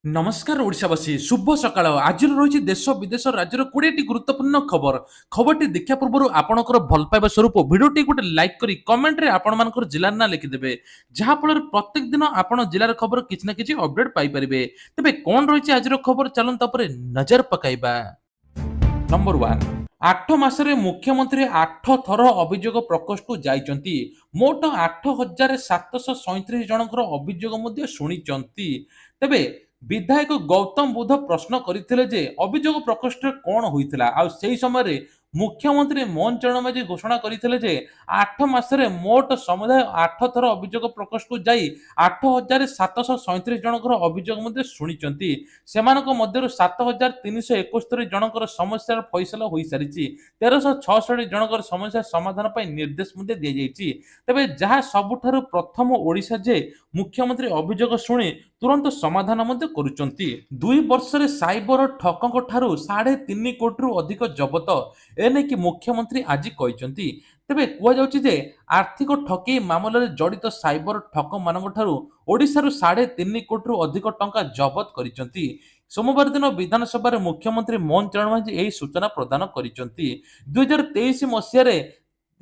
नमस्कार ओडिशावासी शुभ सकाळ आज रही देश विदेश राज्यर 20टी गुरुत्वपूर्ण खबर खबरटी देखा पूर्व आपणकर भल पाइबा स्वरूप भिडियोटी गोटे लाइक करी कमेंट रे आपण मानकर जिलार ना लिखिदेवे जहाँफल प्रत्येक दिन आपण जिलार खबर किसी ना किसी अपडेट पाइपर तेरे कौन रही आज खबर चलता नजर पकाइबा। नंबर 1 8 मासरे मुख्यमंत्री 8 थर अभियोग प्रकोष्ठ जाइचंती मोट 8737 जनकर अभियोग शुणिचंती। तेबे विधायक गौतम बुद्ध प्रश्न करथिले जे अभियोग प्रकोष्ठ कौन होइथिला आ सेही समय मुख्यमंत्री मोहन चरण माझी घोषणा करथिले जे 8 मासरे मोट समुदाय 8 थर अभियोग प्रकोष्ठ जाई 8737 जनकर अभियोग शुणिचंती। सेमानक मध्यरु 7371 जनकर समस्यार फैसला होई सारिछि 1366 जनकर समस्या समाधान पई निर्देश मध्ये दिया जाइछि। तबे जहा सबुठारु प्रथम ओडिशा जे मुख्यमंत्री अभियोग शुणी तुरंत समाधान मध्ये करुचंती। 2 वर्ष रे साइबर ठकंक ठारू 3.5 कोटी रु अधिक जबत एने कि मुख्यमंत्री आज कहिचंती। तेबे कुआ जाउछि जे आर्थिक ठकी मामला जड़ित साइबर ठक मानक ठारू ओडिशारू 3.5 कोटी रु अधिक टंका जबत करिचंती। सोमवार दिन विधानसभा मुख्यमंत्री मोहन चरण मांझी यही सूचना प्रदान करिचंती। 2023 मसीह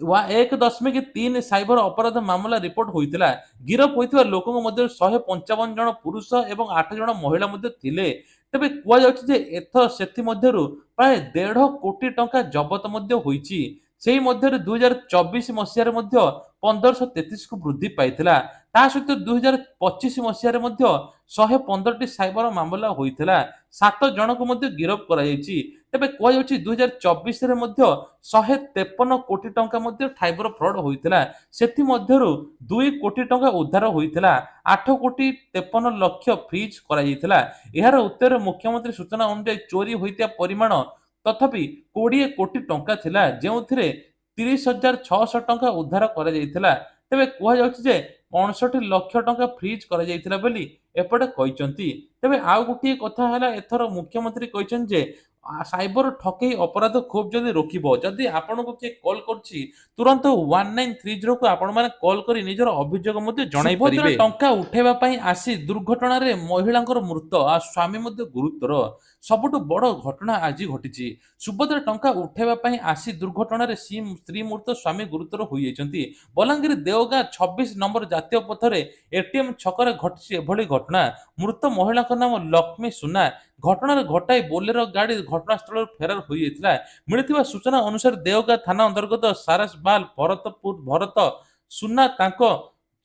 1.3 साइबर अपराध मामला रिपोर्ट होइतिला। गिरफ होइतिबा लोकक मध्ये 155 जन पुरुष एवं 8 जन महिला मध्ये थिले। तेबे कुआ जाउछि जे एथर सेथि मध्यरु प्राय 1.5 कोटी टंका जबत मध्ये होइछि। सेही मध्यरे 2024 मसीह मध्ये 1533 को वृद्धि पाइथिला। ता सहित 2025 मसीह मध्ये 115 टी साइबर मामला होइथिला। 7 जनक मध्ये गिरफ करा जाइछि। तेबे कुआ जाउछि 2024 रे मध्ये 153 कोटी टंका मध्ये साइबर फ्रॉड होइथिला। सेथि मध्यरु 2 कोटी टंका उद्धार होइथिला। 8 कोटी 53 लक्ष फ्रीज करा जाइथिला। एहार उत्तर मुख्यमंत्री सूचना अनुसार चोरी होइतिया परिमाण तथापि 20 कोटी टंका थिला जेउथिरे 30,600 टंका उद्धार करा जाइथिला। तेबे कुआ जाउछि जे 65 लक्ष टंका फ्रीज करा जाइथिला बोली एपटे कहिचंती। तेबे आउ गोटिए कथा हला एथर मुख्यमंत्री कहिचन जे साइबर ठकई अपराध खूब जल्दी रोकिबो। जदि आपन को के कॉल करछि तुरंत 1930 को आपण माने कॉल करी निजर अभियोग मध्ये जणाई परिबे। टंका उठेबा पई आसी दुर्घटना रे महिलांकर मृत्यु आ स्वामी मध्ये गुरुतर सबुठु बड़ घटना आज घटिछि। सुभद्रा टंका उठेबा पई आसी दुर्घटना रे स्त्री मृत्यु स्वामी गुरुतर होई जाइछंती। बलांगीर देवगा 26 नंबर जातीय पथरे एटीएम छकरे घटिछि एभली घटना। मृत महिला नाम लक्ष्मी सुना। घटनार घटाई बोलेरो गाड़ी घटनास्थल फेरार हो जाइथिला। मिलिथिबा सूचना अनुसार देवगा थाना अंतर्गत सारसबाल भरत सुना तांको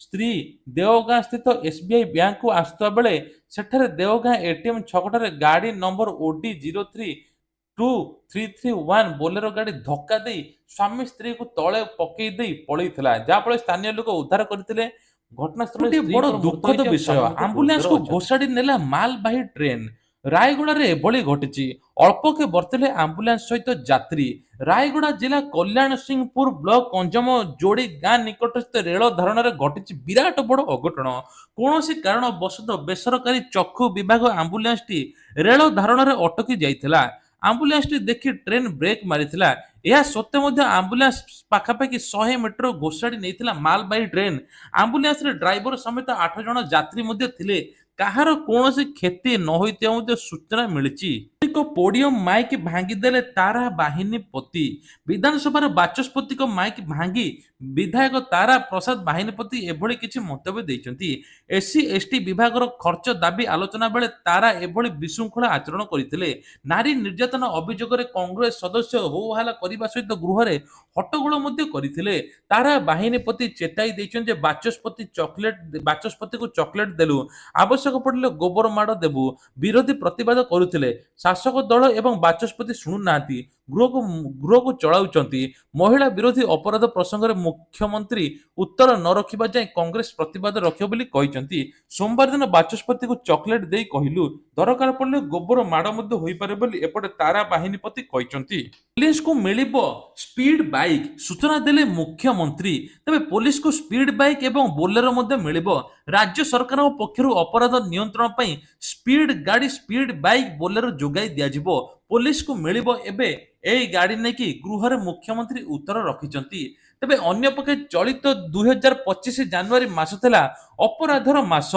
स्त्री देवगां स्थित एसबीआई बैंक को आसुवा बेले सेठारे देवगां एटीएम छकटारे गाड़ी नंबर ओडी 032331 बोलेरो गाड़ी धक्का दे स्वामी स्त्री को तले पकई दे पळैथिला। जाफल स्थानीय लोक उद्धार करथिले। घटनास्थल बड़ दुखद विषय आंबुलांस को घोषाड़ी नेला मालबाही ट्रेन। रायगड़ा रे एभली घटिछि अल्पके बर्तले आंबुलांस सहित यात्री। रायगड़ा जिला कल्याण सिंहपुर ब्लॉक कंजम जोड़ी गां निकटस्थ रेल धारणार घटिछि विराट बड़ अघटन। कौनसी कारण बशत बेसरकारी चक्षु विभाग आंबुलांस टी रेल धारणार अटकी जाइथिला। आंबुलांस टी देखि ट्रेन ब्रेक मारिथिला। यह सत्य मध्य आंबुलांस पाखापाखि 100 मीटर घोषाड़ी नेइथिला मालबाही ट्रेन। आंबुलांस रे ड्राइवर समेत 8 जन यात्री मध्य थिले। काहार कौनसी क्षति न होइतिया सूचना मिलिछि। पोडियम माइक भांगीदेले तारा बाहिनी पति। विधानसभा बाचस्पति को माइक भांगी विधायक तारा प्रसाद बाहिनीपति एभली किछि मंतव्य दैछंती। एससी एसटी विभाग खर्च दाबी आलोचना बेले तारा एभली विशृंखला आचरण करथिले। नारी निर्यातना अभियोग रे कांग्रेस सदस्य हो हल्ला करबा सहित गृह रे हट्टगोल मध्ये करथिले। तारा बाहिनीपति चेताई दैछन जे बाचस्पति को चॉकलेट देलु आवश्यक पड़ले गोबर माड़ देबु विरोधी प्रतिवाद करुथिले। शासक दल एवं बाचस्पति शुणु नांती गृह को चलाउचंती। महिला विरोधी अपराध प्रसंग में मुख्यमंत्री उत्तर न रखिबा जाय कांग्रेस प्रतिवाद रखियो बोली कहिसंती। सोमवार दिन बाचस्पति को चॉकलेट देई कहिलु दरकार पड़ले गोबर माड़ मध्ये होई पारे बोली एपटे तारा बाहिनीपति कहिसंती। पुलिस को मिलिबो स्पीड बाइक सूचना देले मुख्यमंत्री। तबे पुलिस को स्पीड बाइक एवं बोलेरो मध्ये मिलिबो। राज्य सरकार पक्षरु अपराध नियंत्रण पई स्पीड गाड़ी स्पीड बाइक बोलेरो जोगाई दिया जिवो। पुलिस को मिलिबो एबे एई गाड़ी नेकी गृह रे मुख्यमंत्री उत्तर रखिचंती। ତେବେ ଅନ୍ୟପକ୍ଷେ ଚଳିତ 2025 ଜାନୁଆରୀ ମାସ ଥିଲା ଅପରାଧର ମାସ।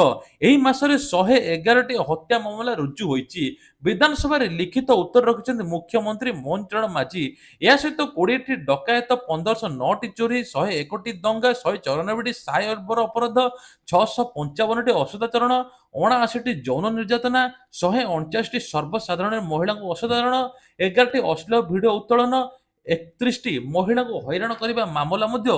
ଏହି ମାସରେ 111ଟି ହତ୍ୟା ମାମଲା ରୁଜୁ ହୋଇଛି। ବିଧାନସଭାରେ ଲିଖିତ ଉତ୍ତର ରଖିଛନ୍ତି ମୁଖ୍ୟମନ୍ତ୍ରୀ ମୋହନ ଚରଣ ମାଝୀ। ଏହା ସହିତ 20ଟି ଡକାୟତ, 1509ଟି ଚୋରି, 101ଟି ଦଙ୍ଗା, 194ଟି ସାଇବର ଅପରାଧ, 655ଟି ଅସଦାଚରଣ, 79ଟି ଯୌନ ନିର୍ଯାତନା, 149ଟି ସର୍ବସାଧାରଣରେ ମହିଳାଙ୍କୁ ଅସାଧାରଣ, 11ଟି ଅଶ୍ଳୀଳ ଭିଡିଓ ଉତ୍ତୋଳନ, 31ଟି ମହିଳାଙ୍କୁ ହଇରାଣ କରିବା ମାମଲା ମଧ୍ୟ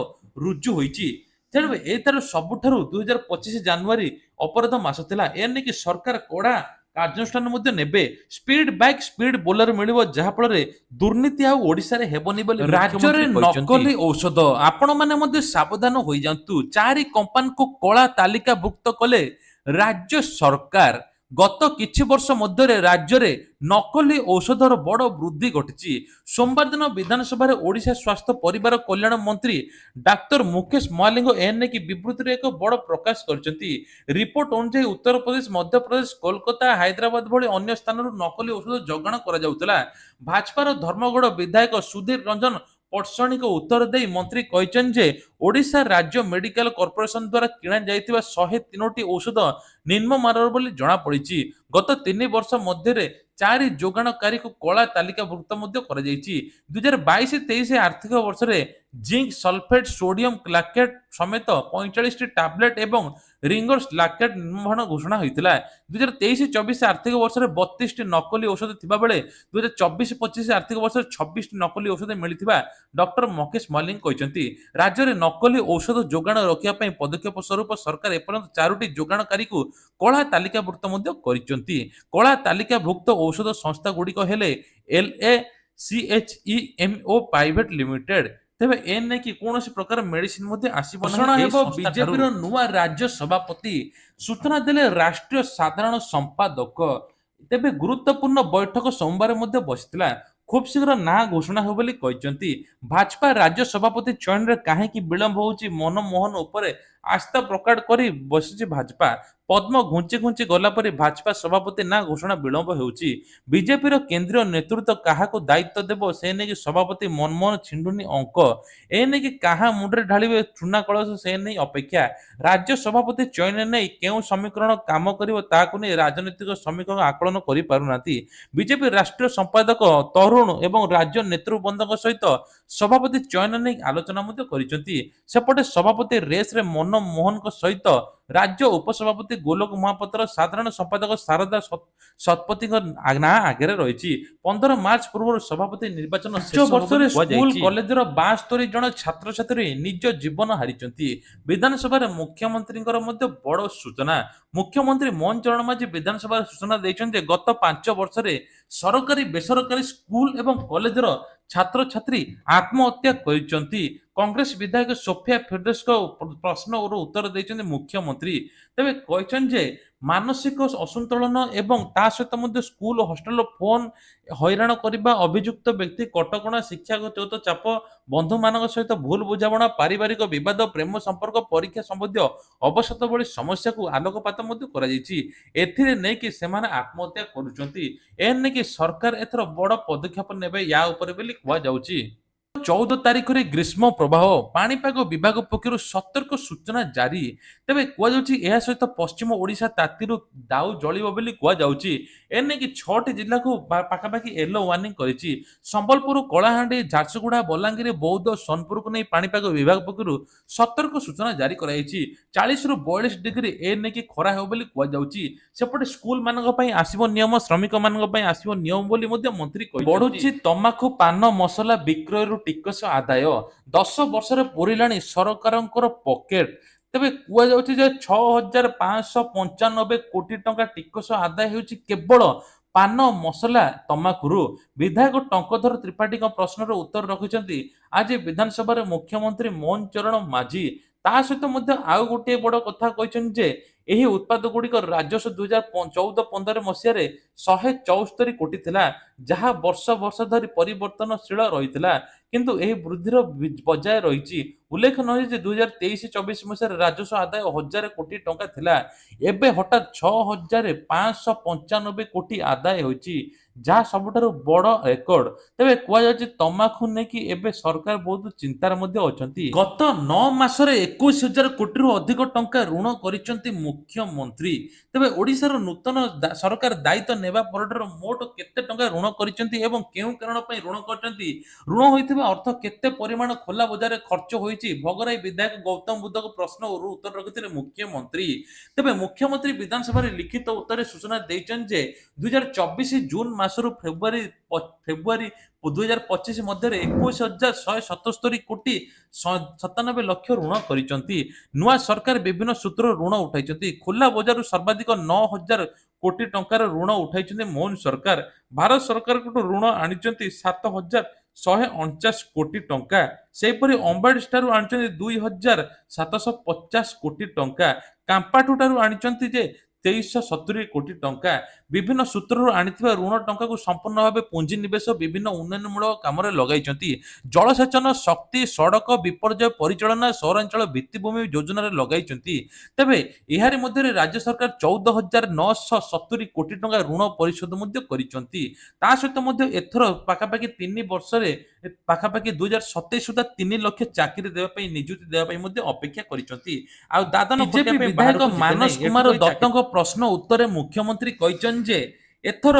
ରୁଜୁ ହୋଇଛି। ତେଣୁ ଏଇଟାର ସବୁଠାରୁ 2025 ଜାନୁଆରୀ ଅପରାଧ ମାସ ଥିଲା। ଏ ନେଇକି ସରକାର କଡା କାର୍ଯ୍ୟାନୁଷ୍ଠାନ ମଧ୍ୟ ନେବେ। ସ୍ପିଡ ବାଇକ୍, ସ୍ପିଡ ବୋଲର ମିଳିବ, ଯାହା ଫଳରେ ଦୁର୍ନୀତି ଆଉ ଓଡିଶାରେ ହେବନି ବୋଲି ରାଜ୍ୟରେ ନକଲି ଔଷଧ। ଆପଣ ମାନେ ମଧ୍ୟ ସାବଧାନ ହୋଇଯାନ୍ତୁ। 4 କମ୍ପାନୀକୁ କଳା ତାଲିକାଭୁକ୍ତ କଲେ ରାଜ୍ୟ ସରକାର। ଗତ କିଛି ବର୍ଷ ମଧ୍ୟରେ ରାଜ୍ୟରେ ନକଲି ଔଷଧର ବଡ଼ ବୃଦ୍ଧି ଘଟିଛି। ସୋମବାର ଦିନ ବିଧାନସଭାରେ ଓଡ଼ିଶା ସ୍ୱାସ୍ଥ୍ୟ ପରିବାର କଲ୍ୟାଣ ମନ୍ତ୍ରୀ ଡାକ୍ତର ମୁକେଶ ମହାଲିଙ୍ଗ ଏ ନେଇକି ବିବୃତିରେ ଏକ ବଡ଼ ପ୍ରକାଶ କରିଛନ୍ତି। ରିପୋର୍ଟ ଅନୁଯାୟୀ ଉତ୍ତରପ୍ରଦେଶ, ମଧ୍ୟପ୍ରଦେଶ, କୋଲକାତା, ହାଇଦ୍ରାବାଦ ଭଳି ଅନ୍ୟ ସ୍ଥାନରୁ ନକଲି ଔଷଧ ଯୋଗାଣ କରାଯାଉଥିଲା। ଭାଜପାର ଧର୍ମଗଡ଼ ବିଧାୟକ ସୁଧୀର ରଞ୍ଜନ ପଟ୍ଟଶଣୀଙ୍କ ଉତ୍ତର ଦେଇ ମନ୍ତ୍ରୀ କହିଛନ୍ତି ଯେ ଓଡ଼ିଶା ରାଜ୍ୟ ମେଡିକାଲ କର୍ପୋରେସନ ଦ୍ୱାରା କିଣାଯାଇଥିବା 103ଟି ଔଷଧ ନିମ୍ନମାନର ବୋଲି ଜଣାପଡ଼ିଛି। ଗତ 3 ବର୍ଷ ମଧ୍ୟରେ 4 ଯୋଗାଣକାରୀକୁ କଳା ତାଲିକାଭୁକ୍ତ ମଧ୍ୟ କରାଯାଇଛି। 2022-23 ଆର୍ଥିକ ବର୍ଷରେ ଜିଙ୍କ ସଲଫେଟ୍, ସୋଡିୟମ ଲାକ୍ଟେଟ୍ ସମେତ 45ଟି ଟାବଲେଟ୍ ଏବଂ ରିଙ୍ଗର୍ସ ଲାକ୍ଟେଟ୍ ନିମ୍ନମାନ ଘୋଷଣା ହୋଇଥିଲା। 2023-24 ଆର୍ଥିକ ବର୍ଷରେ 32ଟି ନକଲି ଔଷଧ ଥିବାବେଳେ 2024-25 ଆର୍ଥିକ ବର୍ଷରେ 26ଟି ନକଲି ଔଷଧ ମିଳିଥିବା ଡକ୍ଟର ମୁକେଶ ମହାଲିଙ୍ଗ କହିଛନ୍ତି। ରାଜ୍ୟରେ ନକଲି ଔଷଧ ଯୋଗାଣ ରୋକିବା ପାଇଁ ପଦକ୍ଷେପ ସ୍ୱରୂପ ସରକାର ଏପର୍ଯ୍ୟନ୍ତ 4ଟି ଯୋଗାଣକାରୀକୁ କଳା ତାଲିକାଭୁକ୍ତ ମଧ୍ୟ କରିଛନ୍ତି। କଳା ତାଲିକାଭୁକ୍ତ ଔଷଧ ସଂସ୍ଥା ଗୁଡ଼ିକ ହେଲେ LACHEMO ପ୍ରାଇଭେଟ ଲିମିଟେଡ। ତେବେ ଏ ନେଇକି କୌଣସି ପ୍ରକାର ମେଡିସିନ ମଧ୍ୟ ଆସିବ ନାହିଁ। ବିଜେପିର ନୂଆ ରାଜ୍ୟ ସଭାପତି ସୂଚନା ଦେଲେ ରାଷ୍ଟ୍ରୀୟ ସାଧାରଣ ସମ୍ପାଦକ। ତେବେ ଗୁରୁତ୍ୱପୂର୍ଣ୍ଣ ବୈଠକ ସୋମବାର ମଧ୍ୟ ବସିଥିଲା। ଖୁବ୍ ଶୀଘ୍ର ନାଁ ଘୋଷଣା ହେବ ବୋଲି କହିଛନ୍ତି। ଭାଜପା ରାଜ୍ୟ ସଭାପତି ଚୟନରେ କାହିଁକି ବିଳମ୍ବ ହେଉଛି? ମନମୋହନ ଉପରେ ଆସ୍ଥା ପ୍ରକଟ କରି ବସିଛି ଭାଜପା। ପଦ୍ମ ଘୁଞ୍ଚି ଘୁଞ୍ଚି ଗଲା ପରେ ଭାଜପା ସଭାପତି ନାଁ ଘୋଷଣା ବିଳମ୍ବ ହେଉଛି। ବିଜେପିର କେନ୍ଦ୍ରୀୟ ନେତୃତ୍ୱ କାହାକୁ ଦାୟିତ୍ୱ ଦେବ ସେ ନେଇକି ସଭାପତି ମନମୋହନ ଛିଣ୍ଡୁନି ଅଙ୍କ। ଏ ନେଇକି କାହା ମୁଣ୍ଡରେ ଢାଳିବେ ଚୂନା କଳସ ସେ ନେଇ ଅପେକ୍ଷା। ରାଜ୍ୟ ସଭାପତି ଚୟନ ନେଇ କେଉଁ ସମୀକରଣ କାମ କରିବ ତାହାକୁ ନେଇ ରାଜନୈତିକ ସମୀକରଣ ଆକଳନ କରିପାରୁନାହାନ୍ତି। ବିଜେପି ରାଷ୍ଟ୍ରୀୟ ସମ୍ପାଦକ ତରୁଣ ଏବଂ ରାଜ୍ୟ ନେତୃବୃନ୍ଦଙ୍କ ସହିତ ସଭାପତି ଚୟନ ନେଇ ଆଲୋଚନା ମଧ୍ୟ କରିଛନ୍ତି। ସେପଟେ ସଭାପତି ରେସରେ ମନମୋହନଙ୍କ ସହିତ ରାଜ୍ୟ ଉପସଭାପତି ଗୋଲକ ମହାପାତ୍ର, ସାଧାରଣ ସମ୍ପାଦକ ଶାରଦା ଶତପଥୀଙ୍କ ନାଁ ଆଗରେ ରହିଛି। 15 ମାର୍ଚ୍ଚ ପୂର୍ବରୁ ସଭାପତି ନିର୍ବାଚନ ଶେଷ ବର୍ଷରେ ସ୍କୁଲ କଲେଜର 72 ଜଣ ଛାତ୍ରଛାତ୍ରୀ ନିଜ ଜୀବନ ହାରିଛନ୍ତି। ବିଧାନସଭାରେ ମୁଖ୍ୟମନ୍ତ୍ରୀଙ୍କର ମଧ୍ୟ ବଡ଼ ସୂଚନା। ମୁଖ୍ୟମନ୍ତ୍ରୀ ମୋହନ ଚରଣ ମାଝୀ ବିଧାନସଭାରେ ସୂଚନା ଦେଇଛନ୍ତି ଯେ ଗତ 5 ବର୍ଷରେ ସରକାରୀ ବେସରକାରୀ ସ୍କୁଲ ଏବଂ କଲେଜର ଛାତ୍ରଛାତ୍ରୀ ଆତ୍ମହତ୍ୟା କରିଛନ୍ତି। କଂଗ୍ରେସ ବିଧାୟକ ସୋଫିଆ ଫିରଦୋସଙ୍କ ପ୍ରଶ୍ନର ଉତ୍ତର ଦେଇଛନ୍ତି ମୁଖ୍ୟମନ୍ତ୍ରୀ। ତେବେ କହିଛନ୍ତି ଯେ ମାନସିକ ଅସନ୍ତୁଳନ ଏବଂ ତା ସହିତ ମଧ୍ୟ ସ୍କୁଲ ହଷ୍ଟେଲ ଫୋନ ହଇରାଣ କରିବା, ଅଭିଯୁକ୍ତ ବ୍ୟକ୍ତି କଟକଣା, ଶିକ୍ଷାଗତ ଚାପ, ବନ୍ଧୁମାନଙ୍କ ସହିତ ଭୁଲ ବୁଝାମଣା, ପାରିବାରିକ ବିବାଦ, ପ୍ରେମ ସମ୍ପର୍କ, ପରୀକ୍ଷା ସମ୍ବନ୍ଧୀୟ ଅବସାଦ ଭଳି ସମସ୍ୟାକୁ ଆଲୋକପାତ ମଧ୍ୟ କରାଯାଇଛି। ଏଥିରେ ନେଇକି ସେମାନେ ଆତ୍ମହତ୍ୟା କରୁଛନ୍ତି। ଏ ନେଇକି ସରକାର ଏଥର ବଡ଼ ପଦକ୍ଷେପ ନେବେ ୟା ଉପରେ ବୋଲି କୁହାଯାଉଛି। 14 ତାରିଖରେ ଗ୍ରୀଷ୍ମ ପ୍ରବାହ, ପାଣିପାଗ ବିଭାଗ ପକ୍ଷରୁ ସତର୍କ ସୂଚନା ଜାରି। ତେବେ କୁହାଯାଉଛି ଏହା ସହିତ ପଶ୍ଚିମ ଓଡ଼ିଶା ତାତିରୁ ଦାଉ ଜଳିବ ବୋଲି କୁହାଯାଉଛି। ଏନେଇକି 6ଟି ଜିଲ୍ଲାକୁ ପାଖାପାଖି ୟେଲୋ ୱାର୍ଣ୍ଣିଂ କରିଛି। ସମ୍ବଲପୁର, କଳାହାଣ୍ଡି, ଝାରସୁଗୁଡ଼ା, ବଲାଙ୍ଗୀର, ବୌଦ୍ଧ, ସୋନପୁରକୁ ନେଇ ପାଣିପାଗ ବିଭାଗ ପକ୍ଷରୁ ସତର୍କ ସୂଚନା ଜାରି କରାଯାଇଛି। 40ରୁ 42 ଡିଗ୍ରୀ ଏ ନେଇକି ଖରା ହେବ ବୋଲି କୁହାଯାଉଛି। ସେପଟେ ସ୍କୁଲ ମାନଙ୍କ ପାଇଁ ଆସିବ ନିୟମ, ଶ୍ରମିକ ମାନଙ୍କ ପାଇଁ ଆସିବ ନିୟମ ବୋଲି ମଧ୍ୟ ମନ୍ତ୍ରୀ କହିଛନ୍ତି। ବଢୁଛି ତମାଖୁ ପାନ ମସଲା ବିକ୍ରୟରୁ ଟିକସ ଆଦାୟ। 10 ବର୍ଷରେ ପୂରିଲାଣି ସରକାରଙ୍କର ପକେଟ। ତେବେ କୁହାଯାଉଛି ଯେ 6,595 କୋଟି ଟଙ୍କା ଟିକସ ଆଦାୟ ହେଉଛି କେବଳ ପାନ ମସଲା ତମାଖୁରୁ। ବିଧାୟକ ଟଙ୍କଧର ତ୍ରିପାଠୀଙ୍କ ପ୍ରଶ୍ନର ଉତ୍ତର ରଖିଛନ୍ତି ଆଜି ବିଧାନସଭାରେ ମୁଖ୍ୟମନ୍ତ୍ରୀ ମୋହନ ଚରଣ ମାଝୀ। ତା ସହିତ ମଧ୍ୟ ଆଉ ଗୋଟିଏ ବଡ଼ କଥା କହିଛନ୍ତି ଯେ ଏହି ଉତ୍ପାଦ ଗୁଡ଼ିକର ରାଜସ୍ୱ 2014-15 ମସିହାରେ 174 କୋଟି ଥିଲା, ଯାହା ବର୍ଷ ବର୍ଷ ଧରି ପରିବର୍ତ୍ତନଶୀଳ ରହିଥିଲା। କିନ୍ତୁ ଏହି ବୃଦ୍ଧିର ବଜାୟ ରହିଛି। ଉଲ୍ଲେଖନୀୟ ଯେ 2023-24 ମସିହାରେ ରାଜସ୍ୱ ଆଦାୟ 1000 କୋଟି ଟଙ୍କା ଥିଲା। ଏବେ ହଠାତ୍ 6595 କୋଟି ଆଦାୟ ହୋଇଛି, ଯାହା ସବୁଠାରୁ ବଡ଼ ରେକର୍ଡ। ତେବେ କୁହାଯାଉଛି ତମାଖୁ ନେଇକି ଏବେ ସରକାର ବହୁତ ଚିନ୍ତାରେ ମଧ୍ୟ ଅଛନ୍ତି। ଗତ 9 ମାସରେ 21,000 କୋଟିରୁ ଅଧିକ ଟଙ୍କା ଋଣ କରିଛନ୍ତି ମୁଖ୍ୟମନ୍ତ୍ରୀ। ତେବେ ଓଡ଼ିଶାର ନୂତନ ସରକାର ଦାୟିତ୍ୱ ନେବା ପରଠାରୁ ମୋଟ କେତେ ଟଙ୍କା ଋଣ କରିଛନ୍ତି ଏବଂ କେଉଁ କାରଣ ପାଇଁ ଋଣ କରିଛନ୍ତି, ଋଣ ହୋଇଥିବା ଅର୍ଥ କେତେ ପରିମାଣ ଖୋଲା ବଜାରରେ ଖର୍ଚ୍ଚ ହୋଇଛି, ଭୋଗରାଇ ବିଧାୟକ ଗୌତମ ବୁଦ୍ଧଙ୍କ ପ୍ରଶ୍ନରୁ ଉତ୍ତର ରଖିଥିଲେ ମୁଖ୍ୟମନ୍ତ୍ରୀ। ତେବେ ମୁଖ୍ୟମନ୍ତ୍ରୀ ବିଧାନସଭାରେ ଲିଖିତ ଉତ୍ତରରେ ସୂଚନା ଦେଇଛନ୍ତି ଯେ 2024 ଜୁନ୍ ମାସରୁ ଫେବୃଆରୀ 2025 ମଧ୍ୟରେ 21,177 କୋଟି 97 ଲକ୍ଷ ଋଣ କରିଛନ୍ତି। ନୂଆ ସରକାର ବିଭିନ୍ନ ସୂତ୍ରରୁ ଋଣ ଉଠାଇଛନ୍ତି। ଖୋଲା ବଜାରରୁ ସର୍ବାଧିକ 9,000 କୋଟି ଟଙ୍କାର ଋଣ ଉଠାଇଛନ୍ତି ମୋହନ ସରକାର। ଭାରତ ସରକାରଙ୍କଠୁ ଋଣ ଆଣିଛନ୍ତି 7,149 କୋଟି ଟଙ୍କା। ସେହିପରି ଅମ୍ବାଡି ଠାରୁ ଆଣିଛନ୍ତି 2,750 କୋଟି ଟଙ୍କା। କାମ୍ପାଠୁ ଠାରୁ ଆଣିଛନ୍ତି ଯେ 2370 କୋଟି ଟଙ୍କା। ବିଭିନ୍ନ ସୂତ୍ରରୁ ଆଣିଥିବା ଋଣ ଟଙ୍କାକୁ ସମ୍ପୂର୍ଣ୍ଣ ଭାବେ ପୁଞ୍ଜିନିବେଶ ବିଭିନ୍ନ ଉନ୍ନୟନମୂଳକ କାମରେ ଲଗାଇଛନ୍ତି। ଜଳସେଚନ, ଶକ୍ତି, ସଡ଼କ, ବିପର୍ଯ୍ୟୟ ପରିଚାଳନା, ସହରାଞ୍ଚଳ ଭିତ୍ତିଭୂମି ଯୋଜନାରେ ଲଗାଇଛନ୍ତି। ତେବେ ଏହାରି ମଧ୍ୟରେ ରାଜ୍ୟ ସରକାର 14,970 କୋଟି ଟଙ୍କା ଋଣ ପରିଶୋଧ ମଧ୍ୟ କରିଛନ୍ତି। ତା ସହିତ ମଧ୍ୟ ଏଥର ପାଖାପାଖି 3 ବର୍ଷରେ ପାଖାପାଖି 2027 ସୁଦ୍ଧା 3 ଲକ୍ଷ ଚାକିରି ଦେବା ପାଇଁ ନିଯୁକ୍ତି ଦେବା ପାଇଁ ମଧ୍ୟ ଅପେକ୍ଷା କରିଛନ୍ତି। ଆଉ ଦାଦନ ବିଜେପି ବିଧାୟକ ମାନସ କୁମାର ଦତ୍ତଙ୍କ ପ୍ରଶ୍ନ ଉତ୍ତରରେ ମୁଖ୍ୟମନ୍ତ୍ରୀ କହିଛନ୍ତି ଯେ ଏଥର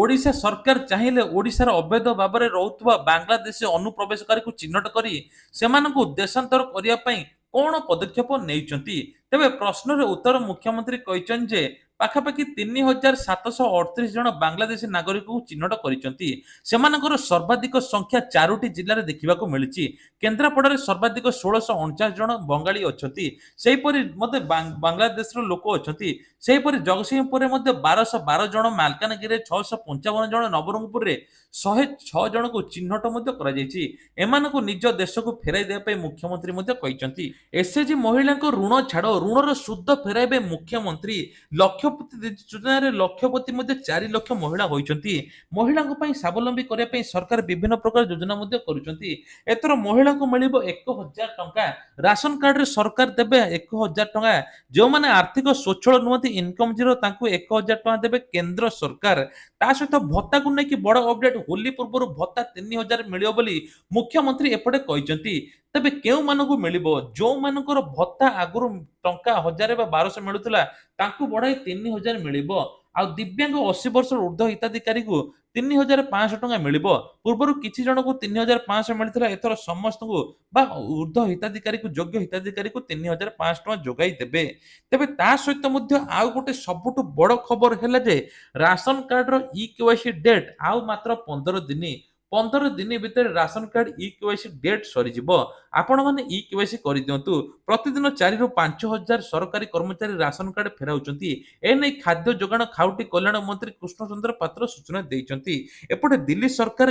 ଓଡ଼ିଶା ସରକାର ଚାହିଁଲେ ଓଡ଼ିଶାର ଅବୈଧ ଭାବରେ ରହୁଥିବା ବାଂଲାଦେଶୀ ଅନୁପ୍ରବେଶକାରୀଙ୍କୁ ଚିହ୍ନଟ କରି ସେମାନଙ୍କୁ ଦେଶାନ୍ତର କରିବା ପାଇଁ କ'ଣ ପଦକ୍ଷେପ ନେଇଛନ୍ତି। ତେବେ ପ୍ରଶ୍ନରେ ଉତ୍ତର ମୁଖ୍ୟମନ୍ତ୍ରୀ କହିଛନ୍ତି ଯେ ପାଖାପାଖି 3,738 ଜଣ ବାଂଲାଦେଶୀ ନାଗରିକଙ୍କୁ ଚିହ୍ନଟ କରିଛନ୍ତି। ସେମାନଙ୍କର ସର୍ବାଧିକ ସଂଖ୍ୟା 4ଟି ଜିଲ୍ଲାରେ ଦେଖିବାକୁ ମିଳିଛି। କେନ୍ଦ୍ରାପଡ଼ାରେ ସର୍ବାଧିକ 1,649 ଜଣ ବଙ୍ଗାଳୀ ଅଛନ୍ତି। ସେହିପରି ମଧ୍ୟ ବାଂଲାଦେଶର ଲୋକ ଅଛନ୍ତି। ସେହିପରି ଜଗତସିଂହପୁରରେ ମଧ୍ୟ 1,212 ଜଣ, ମାଲକାନଗିରିରେ 655 ଜଣ, ନବରଙ୍ଗପୁରରେ 106 ଜଣଙ୍କୁ ଚିହ୍ନଟ ମଧ୍ୟ କରାଯାଇଛି। ଏମାନଙ୍କୁ ନିଜ ଦେଶକୁ ଫେରାଇ ଦେବା ପାଇଁ ମୁଖ୍ୟମନ୍ତ୍ରୀ ମଧ୍ୟ କହିଛନ୍ତି। ଏସ୍ଏଚ୍ଜି ମହିଳାଙ୍କ ଋଣ ଛାଡ଼, ଋଣର ସୁଧ ଫେରାଇବେ ମୁଖ୍ୟମନ୍ତ୍ରୀ। ଲକ୍ଷପତି ଯୋଜନାରେ ଲକ୍ଷପତି ମଧ୍ୟ 4 ଲକ୍ଷ ମହିଳା ହୋଇଛନ୍ତି। ମହିଳାଙ୍କ ପାଇଁ ସ୍ୱାବଲମ୍ବୀ କରିବା ପାଇଁ ସରକାର ବିଭିନ୍ନ ପ୍ରକାର ଯୋଜନା ମଧ୍ୟ କରୁଛନ୍ତି। ଏଥର ମହିଳାଙ୍କୁ ମିଳିବ 1,000 ଟଙ୍କା। ରାସନ କାର୍ଡରେ ସରକାର ଦେବେ 1,000 ଟଙ୍କା। ଯେଉଁମାନେ ଆର୍ଥିକ ସ୍ୱଚ୍ଛଳ ନୁହନ୍ତି, ଇନକମ୍ ଜିରୋ, ତାଙ୍କୁ 1,000 ଟଙ୍କା ଦେବେ କେନ୍ଦ୍ର ସରକାର। ତା ସହିତ ଭତ୍ତାକୁ ନେଇକି ବଡ଼ ଅପଡେଟ୍, ହୋଲି ପୂର୍ବରୁ ଭତ୍ତା 3,000 ମିଳିବ ବୋଲି ମୁଖ୍ୟମନ୍ତ୍ରୀ ଏପଟେ କହିଛନ୍ତି। ତେବେ କେଉଁମାନଙ୍କୁ ମିଳିବ? ଯେଉଁମାନଙ୍କର ଭତ୍ତା ଆଗରୁ ଟଙ୍କା 1,000 ବା 1,200 ମିଳୁଥିଲା ତାଙ୍କୁ ବଢ଼ାଇ 3,000 ମିଳିବ। ଆଉ ଦିବ୍ୟାଙ୍ଗ 80 ବର୍ଷର ଉର୍ଦ୍ଧ୍ୱ ହିତାଧିକାରୀଙ୍କୁ 3,500 ଟଙ୍କା ମିଳିବ। ପୂର୍ବରୁ କିଛି ଜଣଙ୍କୁ 3,500 ମିଳିଥିଲା, ଏଥର ସମସ୍ତଙ୍କୁ ବା ଉର୍ଦ୍ଧ୍ୱ ହିତାଧିକାରୀକୁ, ଯୋଗ୍ୟ ହିତାଧିକାରୀକୁ 3,500 ଟଙ୍କା ଯୋଗାଇ ଦେବେ। ତେବେ ତା ସହିତ ମଧ୍ୟ ଆଉ ଗୋଟେ ସବୁଠୁ ବଡ଼ ଖବର ହେଲା ଯେ ରାସନ କାର୍ଡର ଇ-କେୱାଇସି ଡେଟ୍ ଆଉ ମାତ୍ର 15 ଦିନ। 15 ଦିନ ଭିତରେ ରାସନ କାର୍ଡ ଇ-କେୱାଇସି ଡେଟ୍ ସରିଯିବ। ଆପଣମାନେ ଇ-କେୱାଇସି କରିଦିଅନ୍ତୁ। ପ୍ରତିଦିନ 4ରୁ 5,000 ସରକାରୀ କର୍ମଚାରୀ ରାସନ କାର୍ଡ ଫେରାଉଛନ୍ତି। ଏନେଇ ଖାଦ୍ୟ ଯୋଗାଣ ଖାଉଟି କଲ୍ୟାଣ ମନ୍ତ୍ରୀ କୃଷ୍ଣଚନ୍ଦ୍ର ପାତ୍ର ସୂଚନା ଦେଇଛନ୍ତି। ଏପଟେ ଦିଲ୍ଲୀ ସରକାର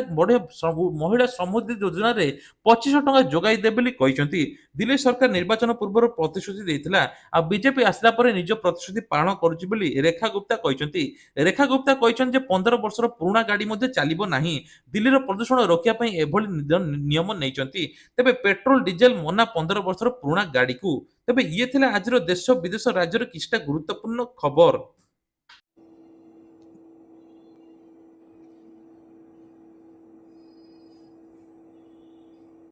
ମହିଳା ସମୃଦ୍ଧି ଯୋଜନାରେ 2,500 ଟଙ୍କା ଯୋଗାଇ ଦେବେ ବୋଲି କହିଛନ୍ତି। ଦିଲ୍ଲୀ ସରକାର ନିର୍ବାଚନ ପୂର୍ବରୁ ପ୍ରତିଶ୍ରୁତି ଦେଇଥିଲା। ଆଉ ବିଜେପି ଆସିଲା ପରେ ନିଜ ପ୍ରତିଶ୍ରୁତି ପାଳନ କରୁଛି ବୋଲି ରେଖା ଗୁପ୍ତା କହିଛନ୍ତି। ରେଖା ଗୁପ୍ତା କହିଛନ୍ତି ଯେ 15 ବର୍ଷର ପୁରୁଣା ଗାଡ଼ି ମଧ୍ୟ ଚାଲିବ ନାହିଁ। ଦିଲ୍ଲୀର ପ୍ରଦୂଷଣ ରୋକିବା ପାଇଁ ଏଭଳି ନିୟମ ନେଇଛନ୍ତି। ତେବେ ପେଟ୍ରୋଲ ଡିଜେଲ ମନା 15 ବର୍ଷର ପୁରୁଣା ଗାଡ଼ିକୁ। ତେବେ ଇଏ ଥିଲା ଆଜିର ଦେଶ ବିଦେଶ ରାଜ୍ୟର କିଛିଟା ଗୁରୁତ୍ୱପୂର୍ଣ୍ଣ ଖବର।